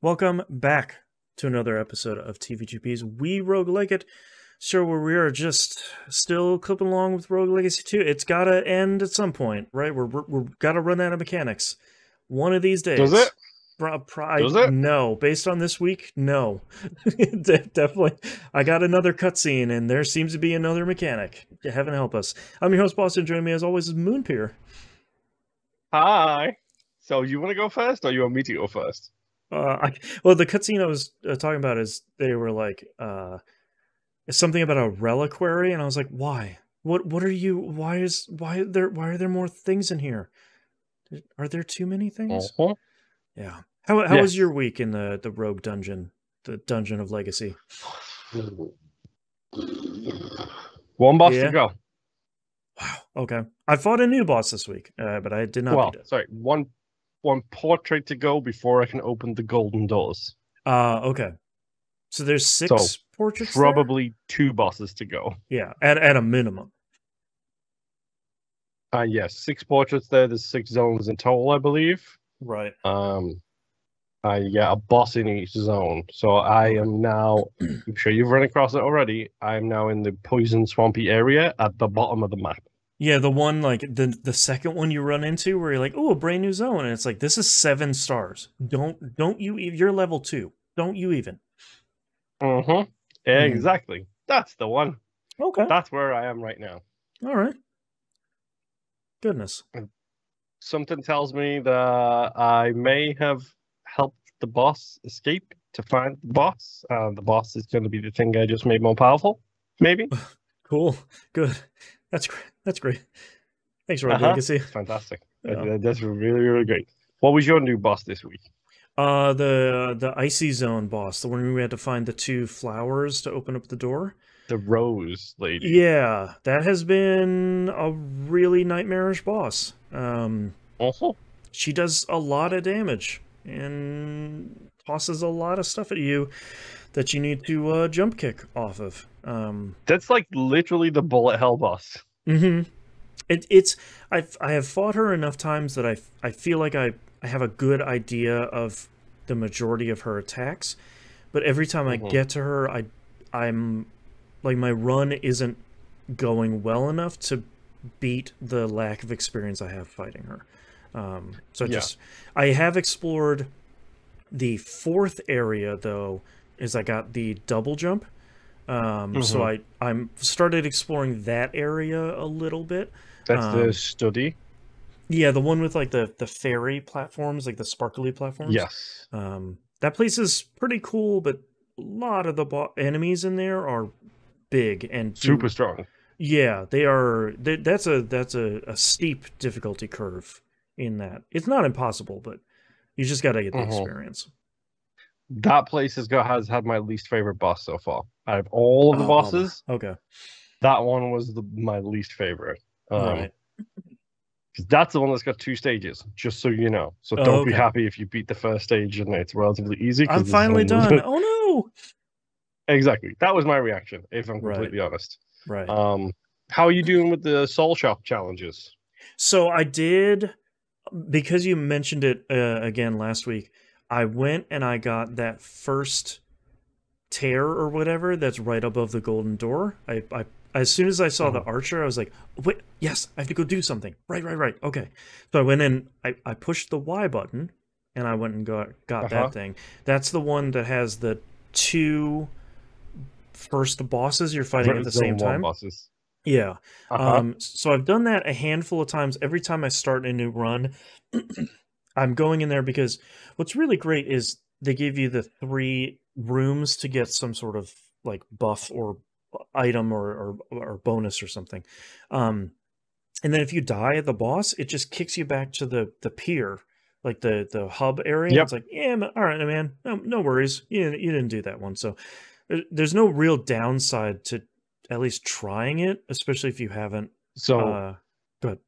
Welcome back to another episode of TVGP's We Roguelike It show, where we are just still clipping along with Rogue Legacy 2. It's gotta end at some point, right? We're gotta run out of mechanics one of these days. Does it? Does it? No, based on this week, no. Definitely. I got another cutscene, and there seems to be another mechanic. Heaven help us. I'm your host, Boston. Joining me as always is Moonpier. Hi. So you want to go first, or you want me to go first? Well, the cutscene I was talking about is they were like, something about a reliquary, and I was like, why? What are you? Why are there more things in here? Are there too many things? Uh-huh. Yeah. How was your week in the rogue dungeon, the dungeon of legacy? One boss to go. Wow. Okay. I fought a new boss this week, but I did not beat it. Sorry, one portrait to go before I can open the golden doors. Okay. So there's six portraits. Probably two bosses to go. Yeah, at a minimum. Yes, 6 portraits there. There's 6 zones in total, I believe. Right. A boss in each zone. So I am now, I'm sure you've run across it already. I'm now in the poison swampy area at the bottom of the map. Yeah, the one, like, the second one you run into where you're like, oh, a brand new zone. And it's like, this is 7 stars. Don't you, you're level 2. Don't you even. Mm-hmm. Exactly. That's the one. Okay. That's where I am right now. All right. Goodness. Something tells me that I may have helped the boss escape to find the boss. The boss is going to be the thing I just made more powerful, maybe. Cool. Good. That's great. That's great. Thanks, Rogue Legacy. Fantastic. Yeah. That's really, really great. What was your new boss this week? The icy zone boss, the one where we had to find the 2 flowers to open up the door. The Rose Lady. Yeah, that has been a really nightmarish boss. Also, she does a lot of damage and tosses a lot of stuff at you that you need to jump kick off of. That's like literally the bullet hell boss. Mm-hmm. I have fought her enough times that I feel like I have a good idea of the majority of her attacks, but every time I get to her, I'm like, my run isn't going well enough to beat the lack of experience I have fighting her. I have explored the 4th area though, is I got the double jump. So I'm started exploring that area a little bit. That's the study. Yeah, the one with like the fairy platforms, like the sparkly platforms. Yes. That place is pretty cool, but a lot of the enemies in there are big and super strong. Yeah, they are. That's a steep difficulty curve in that. It's not impossible, but you just got to get the experience. That place has had my least favorite boss so far. Out of all of the bosses, okay, that one was my least favorite. Right. Because that's the one that's got 2 stages, just so you know. So don't be happy if you beat the first stage and it's relatively easy. I'm finally done. Oh no! Exactly. That was my reaction, if I'm completely honest. Right. How are you doing with the Soul Shop challenges? So I did, because you mentioned it again last week, I went and I got that first tear or whatever that's right above the golden door. I as soon as I saw the archer, I was like, wait, yes, I have to go do something. Right. Okay. So I went in, I pushed the Y button, and I went and got that thing. That's the one that has the 2 first bosses you're fighting at the same time. Bosses. Yeah. So I've done that a handful of times. Every time I start a new run, I'm going in there because what's really great is they give you the 3 rooms to get some sort of like buff or item or bonus or something. And then if you die at the boss, it just kicks you back to the pier, like the hub area. It's like, yeah, all right, man, no worries. You didn't do that one. So there's no real downside to at least trying it, especially if you haven't. So go ahead.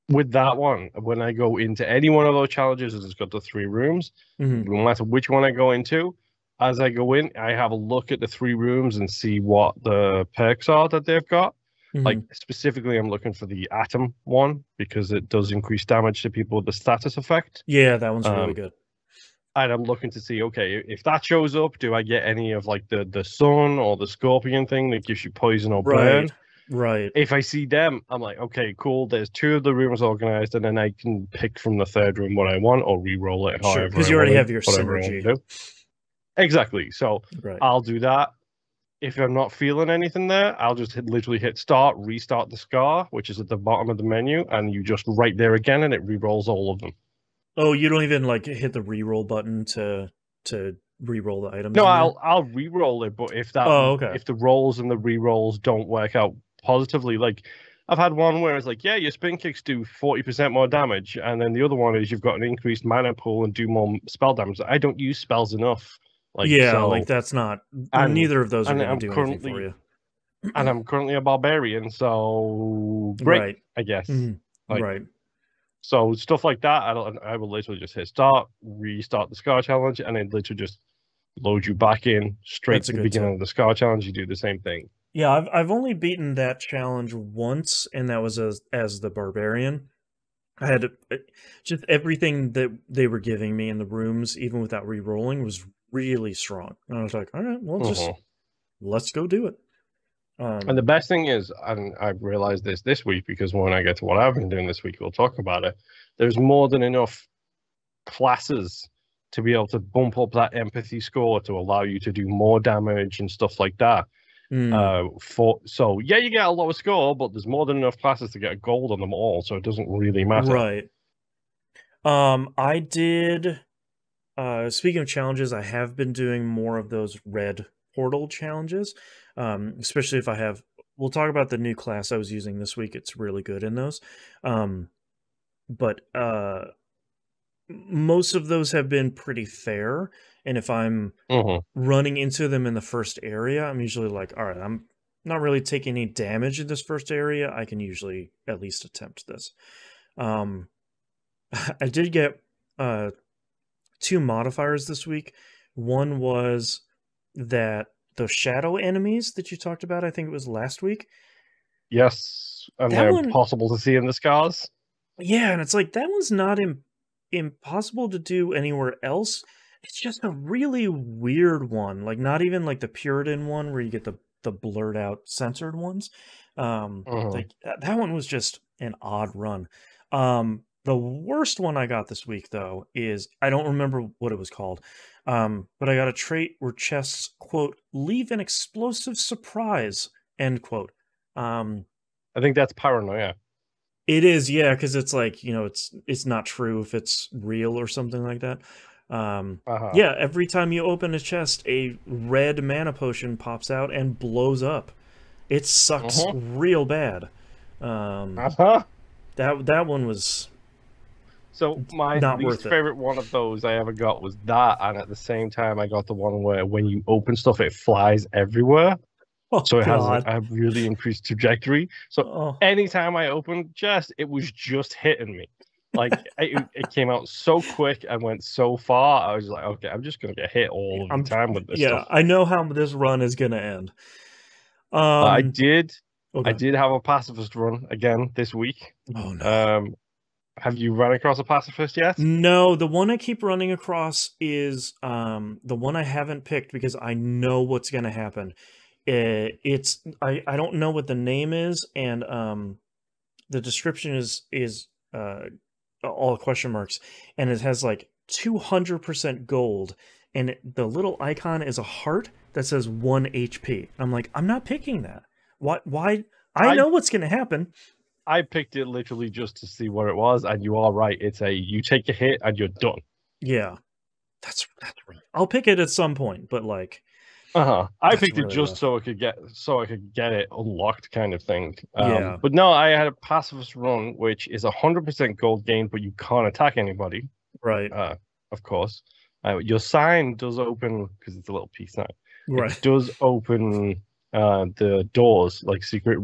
With that one, when I go into any one of those challenges, it's got the 3 rooms. No matter which one I go into, as I go in, I have a look at the 3 rooms and see what the perks are that they've got. Like, specifically, I'm looking for the Atom one because it does increase damage to people with the status effect. Yeah, that one's really good. and I'm looking to see, okay, if that shows up, do I get any of like the sun or the scorpion thing that gives you poison or Right. burn? Right. If I see them, I'm like, okay, cool. There's two of the rooms organized, and then I can pick from the third room what I want or re-roll it Sure, however because I you want already to, have your whatever I want synergy. to do. Exactly. So Right. I'll do that. If I'm not feeling anything there, I'll just literally hit start, restart the scar, which is at the bottom of the menu, and you just right there again, and it re-rolls all of them. Oh, you don't even like hit the reroll button to reroll the items No, in there? I'll re-roll it, but Oh, okay. if the rolls and the re-rolls don't work out positively, like I've had one where it's like, yeah, your spin kicks do 40% more damage, and then the other one is you've got an increased mana pool and do more spell damage. I don't use spells enough, like Yeah, like so, that's not and neither of those are and going to I'm do anything for currently you. a barbarian, so great, Right. I guess. Mhm. Like Right. so stuff like that, I will literally just hit start, restart the scar challenge, and it literally just load you back in straight That's to a the good beginning tip. of the Scar Challenge. You do the same thing. Yeah, I've only beaten that challenge once, and that was as the barbarian. I had just everything that they were giving me in the rooms, even without re-rolling, was really strong. And I was like, all right, well, just Mhm. let's go do it. And the best thing is, and I've realized this week because when I get to what I've been doing this week, we'll talk about it. There's more than enough classes to be able to bump up that empathy score to allow you to do more damage and stuff like that. mm, So yeah, you get a lower score, but there's more than enough classes to get a gold on them all, so it doesn't really matter. right. I did. Speaking of challenges, I have been doing more of those red portal challenges, especially if I have. We'll talk about the new class I was using this week. It's really good in those. But most of those have been pretty fair. And if I'm Hmm. running into them in the first area, I'm usually like, all right, I'm not really taking any damage in this first area. I can usually at least attempt this. Um, I did get uh, two modifiers this week. One was that those shadow enemies that you talked about, I think it was last week. Yes, and That they're one, possible to see in the scars. yeah, and it's like that one's not impossible to do anywhere else. It's just a really weird one. Like not even like the Puritan one where you get the blurred out censored ones. Hmm. Like that one was just an odd run. The worst one I got this week though is I don't remember what it was called. But I got a trait where chests quote leave an explosive surprise end quote. Um, I think that's paranoia. it is, yeah, because it's like, it's not true if it's real or something like that. Uh-huh. Yeah, every time you open a chest, a red mana potion pops out and blows up. It sucks Uh-huh. real bad. Um, Uh-huh. that one was So my not least worth it. favorite one of those I ever got was that, and at the same time I got the one where when you open stuff it flies everywhere. Oh So it has God. a really increased trajectory. So Oh. anytime I opened chest, it was just hitting me. Like it came out so quick and went so far. I was like, okay, I'm just gonna get hit all of the I'm time with this yeah, stuff. I know how this run is gonna end. I Um, did, I okay. did have a pacifist run again this week. Oh no. Um, have you run across a pacifist yet? No, the one I keep running across is the one I haven't picked because I know what's going to happen. It's I don't know what the name is, and the description is all question marks, and it has like 200% gold, and the little icon is a heart that says 1 HP. I'm like, I'm not picking that. Why? I I know what's going to happen. I picked it literally just to see what it was, and you are right. It's you take a hit and you're done. Yeah, that's right. I'll pick it at some point, but like. Uh-huh. I That's picked it really just rough. so I could get it unlocked kind of thing. Yeah, But no, I had a pacifist run which is 100% gold gain, but you can't attack anybody. right, Uh, of course. Your sign does open because it's a little peace sign. It right. does open the doors like secret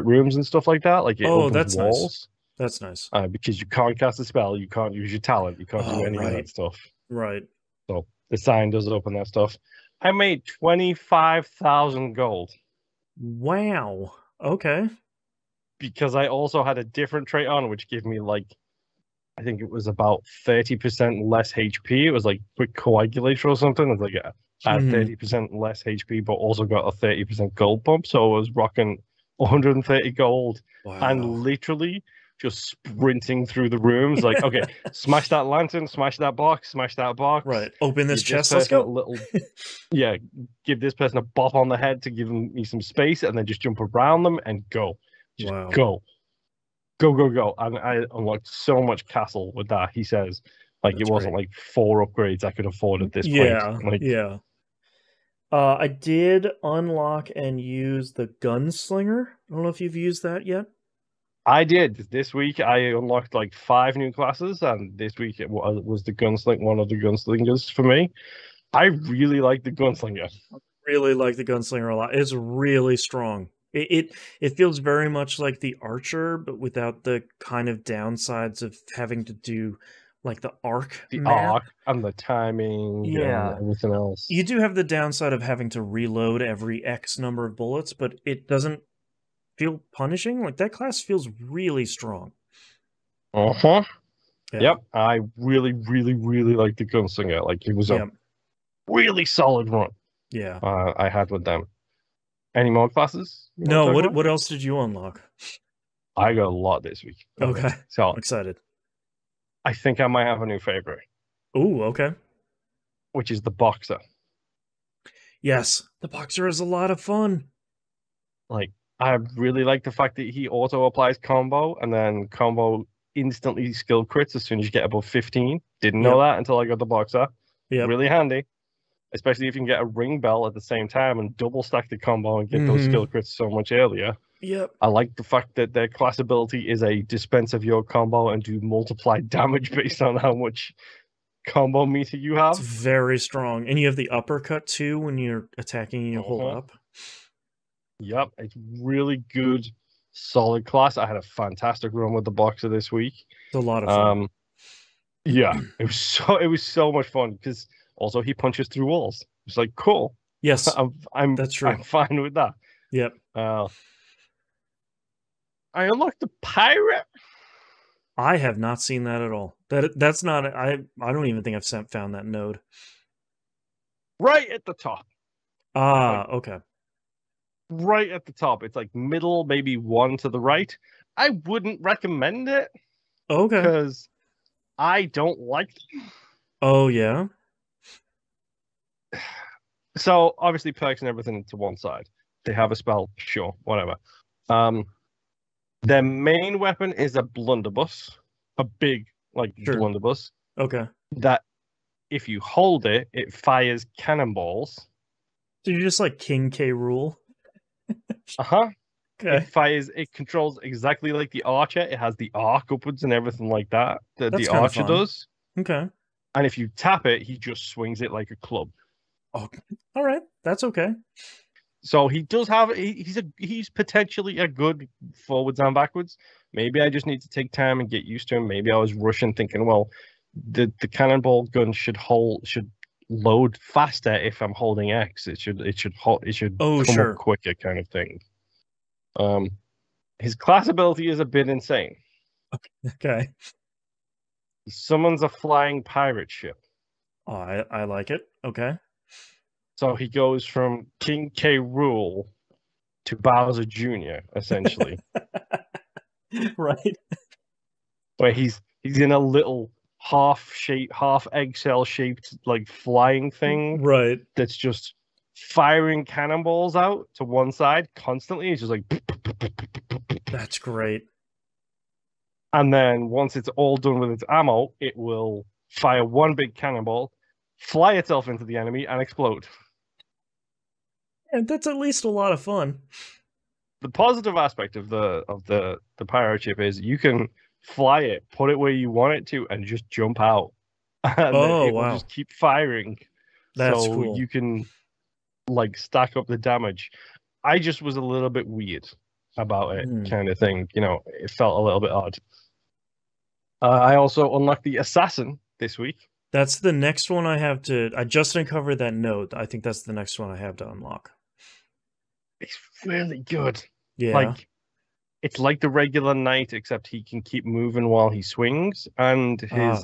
rooms and stuff like that. Like it Oh, opens that's nice. walls. That's nice. Because you can't cast a spell, you can't use your talent, you can't do Oh, any of right, that stuff. right. So the sign does open that stuff. I made 25,000 gold Wow. Okay. because I also had a different trait on, which gave me like I think it was about 30% less HP. It was like quick coagulator or something. It was like I had 30% less HP, but also got a 30% gold bump. So I was rocking 130 gold and literally just sprinting through the rooms. Like, okay, smash that lantern, smash that box, smash that box. Right. Open this give chest. Let's go. A little, yeah, give this person a bop on the head to give me some space, and then just jump around them and go. Just go. Go. And I unlocked so much castle with that. He says, like, it wasn't like 4 upgrades I could afford at this point. Like, yeah. I did unlock and use the gunslinger. I don't know if you've used that yet. I did. This week I unlocked like 5 new classes, and this week it was the one of the gunslingers for me. I really like the gunslinger. I really like the gunslinger a lot. It's really strong. It feels very much like the archer, but without the kind of downsides of having to do like the arc and the timing and everything else. You do have the downside of having to reload every X number of bullets, but it doesn't feel punishing. Like, that class feels really strong. Yeah. Yep. I really like the gunslinger. Like, it was a really solid run. Yeah. I had with them. Any more classes? No. What else did you unlock? I got a lot this week. Okay. So I'm excited. I think I might have a new favorite. Ooh, okay. Which is the boxer. Yes, the boxer is a lot of fun. Like, I really like the fact that he auto applies combo, and then combo instantly skill crits as soon as you get above 15. Didn't know that until I got the boxer. Really handy. Especially if you can get a ring bell at the same time and double stack the combo and get those skill crits so much earlier. Yep. I like the fact that their class ability is a dispense of your combo and do multiplied damage based on how much combo meter you have. It's very strong. And you have the uppercut too when you're attacking and you hold up. Yep, it's really good, solid class. I had a fantastic run with the boxer this week. It's a lot of fun. Yeah, it was so much fun because also he punches through walls. It's like, cool. Yes, that's true. I'm fine with that. Yep. I unlocked the pirate. I have not seen that at all. That's not. I don't even think I've found that node. Right at the top. Okay. Right at the top. It's like middle, maybe 1 to the right. I wouldn't recommend it. Okay. Because I don't like them. Oh, yeah? So, obviously, perks and everything to one side. They have a spell, sure, whatever. Their main weapon is a blunderbuss. A big, blunderbuss. Okay. That, if you hold it, it fires cannonballs. So you're just like King K. Rool? Okay. Okay. It controls exactly like the archer. It has the arc upwards and everything like that the archer does. Okay. And if you tap it, he just swings it like a club. Oh, all right. That's okay. So he does have he's potentially a good forwards and backwards. Maybe I just need to take time and get used to him. Maybe I was rushing, thinking, well, the cannonball gun should load faster if I'm holding X. It should come up quicker, kind of thing. His class ability is a bit insane. Okay. He summons a flying pirate ship. Oh, I like it. Okay. So he goes from King K. Rool to Bowser Jr., essentially. Right. Where he's in a little half eggshell shaped like flying thing. Right. That's just firing cannonballs out to one side constantly. It's just like that's great. And then once it's all done with its ammo, it will fire one big cannonball, fly itself into the enemy, and explode. And that's at least a lot of fun. The positive aspect of the pirate ship is you can fly it, put it where you want it to, and just jump out. And it will just keep firing. That's cool. You can stack up the damage. I just was a little bit weird about it, kind of thing. It felt a little bit odd. I also unlocked the assassin this week. That's the next one I have to. I just uncovered that node. I think that's the next one I have to unlock. It's really good. Yeah. it's like the regular knight, except he can keep moving while he swings, and Ah,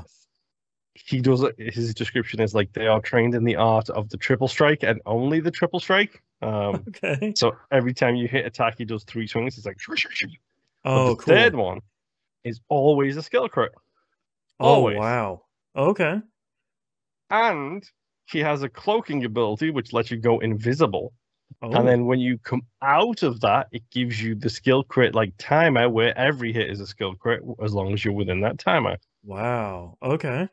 his description is like they are trained in the art of the triple strike and only the triple strike. okay. So every time you hit attack, he does 3 swings. It's like, shoo, shoo, shoo. But the Oh, third cool. one is always a skill crit, Oh, always. wow. Okay. And he has a cloaking ability which lets you go invisible. And Oh, then when you come out of that, it gives you the skill crit like timer, where every hit is a skill crit as long as you're within that timer. wow. Okay.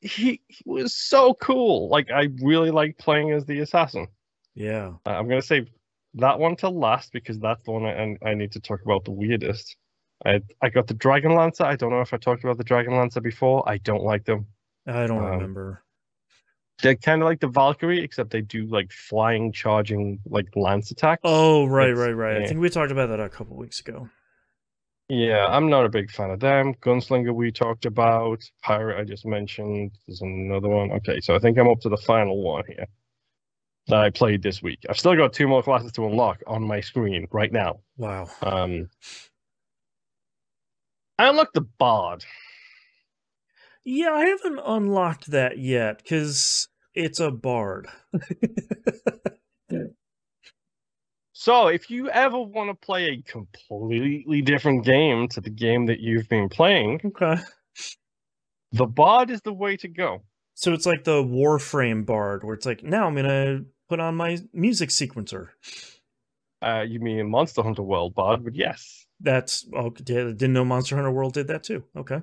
He was so cool. Like I really like playing as the assassin. Yeah. I'm gonna save that one to last because that's the one I need to talk about the weirdest. I got the Dragon Lancer. I don't know if I talked about the Dragon Lancer before. I don't like them. I don't Um, remember. they're kind of like the Valkyrie, except they do like flying, charging, like lance attacks. Oh, right, It's right, right. I think we talked about that a couple weeks ago. yeah, I'm not a big fan of them. Gunslinger we talked about. Pirate I just mentioned. There's another one. Okay, so I think I'm up to the final one here that I played this week. I've still got 2 more classes to unlock on my screen right now. Wow. I unlocked the Bard. Yeah, I haven't unlocked that yet because it's a bard. So if you ever want to play a completely different game to the game that you've been playing, Okay. the Bard is the way to go. So it's like the Warframe bard, where it's like, now I'm gonna put on my music sequencer. You mean Monster Hunter World Bard, but yes. That's didn't know Monster Hunter World did that too. Okay.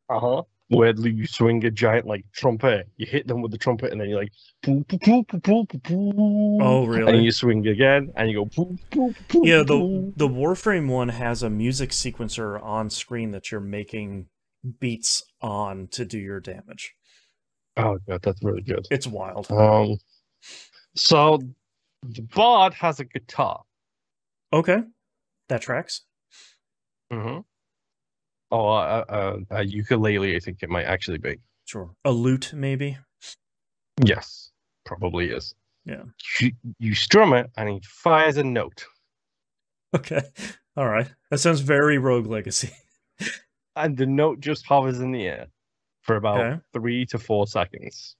Uh-huh. Where you swing a giant like trumpet, you hit them with the trumpet, and then you're like, poo, poo, poo, poo, poo, poo, poo, Oh, and really? you swing again, and you go poo, poo, poo, Yeah, poo, the poo. Warframe one has a music sequencer on screen that you're making beats on to do your damage. Oh god, that's really good. It's wild. Um, so the Bard has a guitar. Okay, that tracks. Mm-hmm. Oh, a ukulele, I think it might actually be. Sure. A lute, maybe. Yes, probably is. Yeah. You strum it, and he fires a note. Okay. All right. That sounds very Rogue Legacy. And the note just hovers in the air for about Okay. 3 to 4 seconds.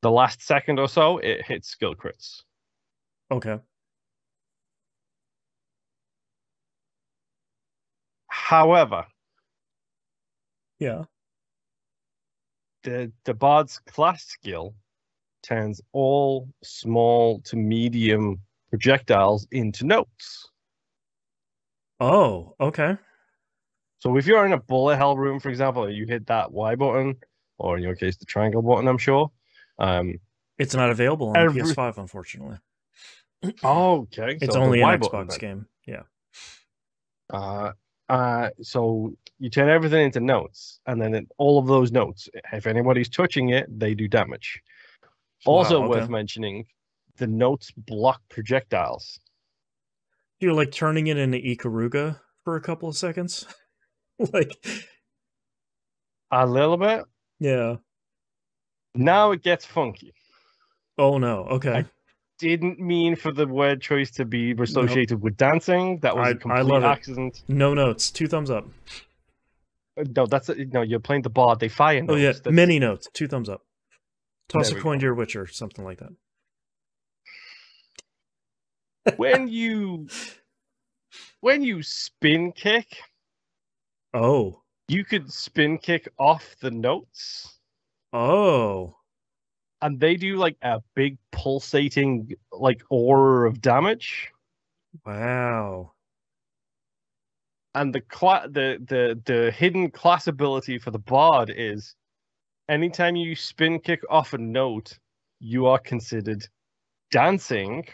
The last second or so, it hits skill crits. Okay. However, Yeah. the Bard's class skill turns all small to medium projectiles into notes. Oh, okay. So if you're in a bullet hell room, for example, and you hit that Y button, or in your case, the triangle button, I'm sure. It's not available on the Every PS5, unfortunately. oh, okay, It's so the only an Y button Xbox then. game. Yeah. So you turn everything into notes, and then all of those notes, if anybody's touching it, they do damage. Also Wow. worth Okay. mentioning, the notes block projectiles. You're like turning it into Ikaruga for a couple of seconds. Like, A little bit. yeah. Now it gets funky. Oh no. Okay. I didn't mean for the word choice to be Nope. associated with dancing. That was a I complete love it. accident. No notes. 2 thumbs up. No, no. You're playing the bard. They fire Oh yeah. notes. That's Many notes. 2 thumbs up. Toss there a we coin to go. your Witcher, something like that. When you spin kick, Oh. you could spin kick off the notes, Oh. and they do like a big pulsating like aura of damage. Wow. And the hidden class ability for the bard is anytime you spin kick off a note, you are considered dancing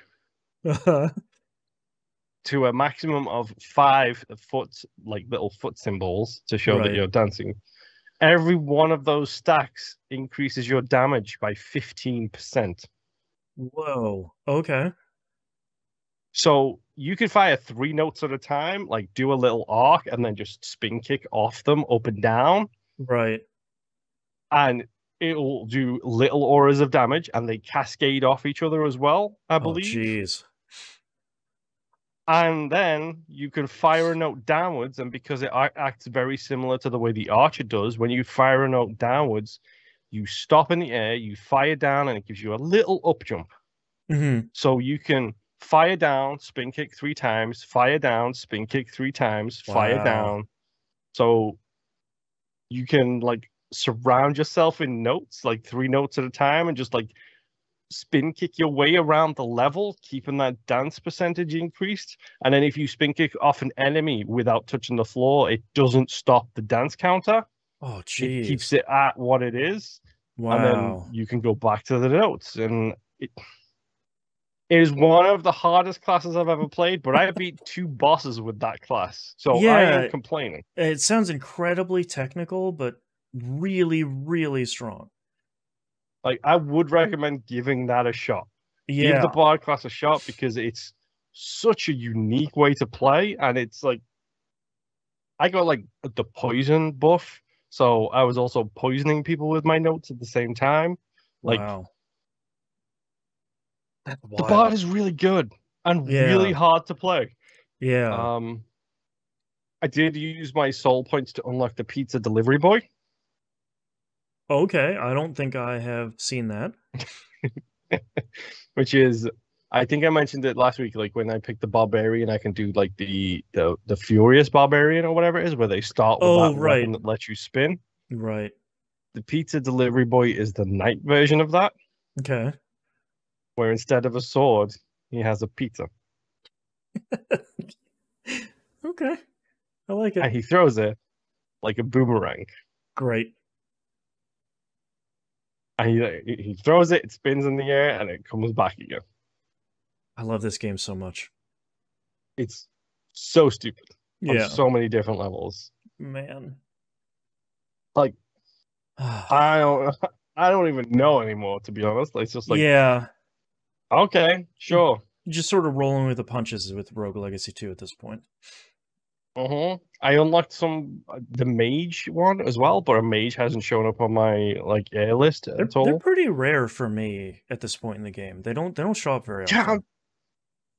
to a maximum of 5 foot, like little foot symbols to show that Right. you're dancing. Every one of those stacks increases your damage by 15%. Whoa. Okay. So you could fire 3 notes at a time, like do a little arc and then just spin kick off them up and down. Right. And it'll do little auras of damage and they cascade off each other as well, I Oh, believe. jeez. And then you can fire a note downwards, and because it acts very similar to the way the archer does, when you fire a note downwards, you stop in the air, you fire down, and it gives you a little up jump. So you can fire down, spin kick 3 times, fire down, spin kick 3 times, fire down. So you can like surround yourself in notes, like 3 notes at a time, and just like spin kick your way around the level, keeping that dance percentage increased. And then if you spin kick off an enemy without touching the floor, it doesn't stop the dance counter. Oh, It geez. keeps it at what it is. Wow. And then you can go back to the notes. And it is one of the hardest classes I've ever played, but I beat 2 bosses with that class. So I ain't complaining. It sounds incredibly technical, but really, really strong. Like, I would recommend giving that a shot. Yeah. Give the bard class a shot because it's such a unique way to play. And it's like, I got like the poison buff. So I was also poisoning people with my notes at the same time. Like, wow. The bard is really good and really hard to play. Yeah. I did use my soul points to unlock the pizza delivery boy. Okay, I don't think I have seen that. Which is, I think I mentioned it last week, like when I picked the barbarian, I can do like the furious barbarian or whatever it is, where they start with that weapon that lets you spin. Right. The pizza delivery boy is the knight version of that. Okay. Where instead of a sword, he has a pizza. Okay. I like it. And he throws it like a boomerang. Great. And he throws it, it spins in the air, and it comes back again. I love this game so much. It's so stupid. On so many different levels. Man. Like, I don't even know anymore, to be honest. It's just like, okay, sure. Just sort of rolling with the punches with Rogue Legacy 2 at this point. I unlocked the mage one as well, but a mage hasn't shown up on my like air list at all. They're pretty rare for me at this point in the game. They don't show up very often. I'm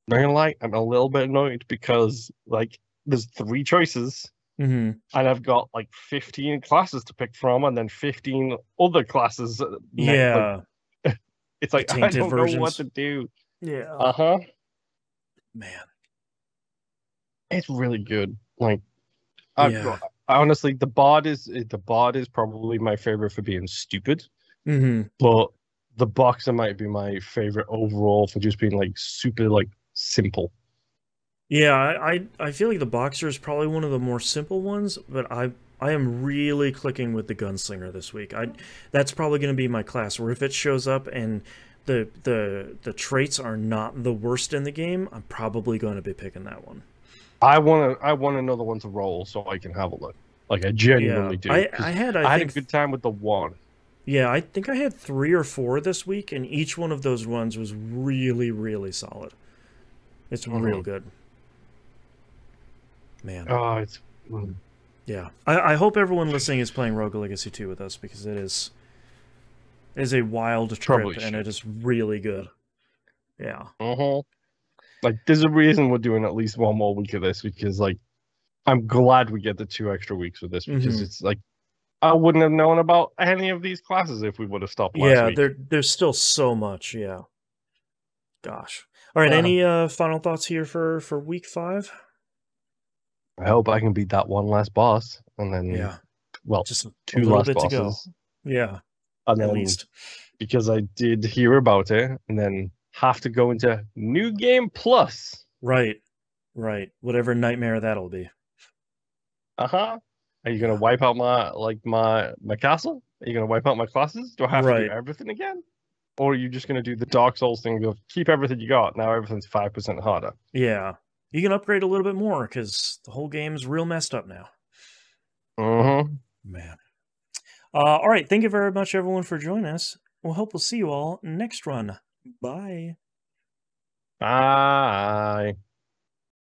not gonna lie, I'm a little bit annoyed because like there's 3 choices, and I've got like 15 classes to pick from, and then 15 other classes. Yeah, like, it's like I don't know what to do. Yeah. Man, it's really good. Like, honestly, the bard is probably my favorite for being stupid. But the boxer might be my favorite overall for just being like super like simple. Yeah, I feel like the boxer is probably one of the more simple ones, but I am really clicking with the gunslinger this week. That's probably going to be my class where if it shows up and the traits are not the worst in the game, I'm probably going to be picking that one. I want another one to roll so I can have a look. Like I genuinely do. I had a good time with the one. Yeah, I think I had 3 or 4 this week, and each one of those ones was really, really solid. It's real good. Man. Oh, it's yeah. I hope everyone listening is playing Rogue Legacy 2 with us because it is a wild trip and it is really good. Yeah. Like, there's a reason we're doing at least one more week of this because, like, I'm glad we get the 2 extra weeks with this because it's like I wouldn't have known about any of these classes if we would have stopped last week. Yeah, there's still so much. Yeah. Gosh. All right. Any final thoughts here for week 5? I hope I can beat that one last boss, and then just 2 last bosses. To go. Yeah, and at least because I did hear about it, and then have to go into New Game Plus. Right. Whatever nightmare that'll be. Are you gonna wipe out my castle? Are you gonna wipe out my classes? Do I have to do everything again? Or are you just gonna do the Dark Souls thing of keep everything you got? Now everything's 5% harder. Yeah. You can upgrade a little bit more because the whole game's real messed up now. Man. All right. Thank you very much, everyone, for joining us. We'll hope we'll see you all next run. Bye. Bye.